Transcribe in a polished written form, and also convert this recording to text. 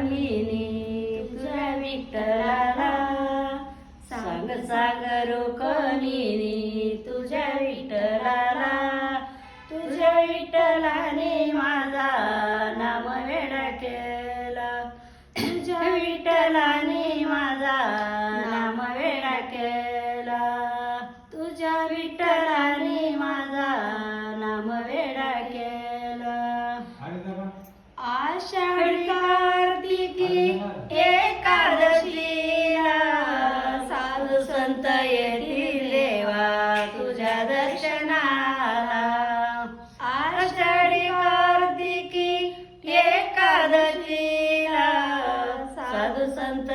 रुक्मिणी तुझ्या विठ्ठलाला सांग सांग रुक्मिणी तुझ्या विठ्ठलाला तुझ्या विठ्ठलाने माझा नाम वेडा केला तुझ्या विठ्ठलाने माझा नाम वेडा केला तुझ्या विठ्ठलाने माझा नाम वेडा केला आषाढी कार्तिकी एकादशीला साधू संत येतील देवा तुझ्या दर्शनाला आषाढी कार्तिकी एकादशीला साधू संत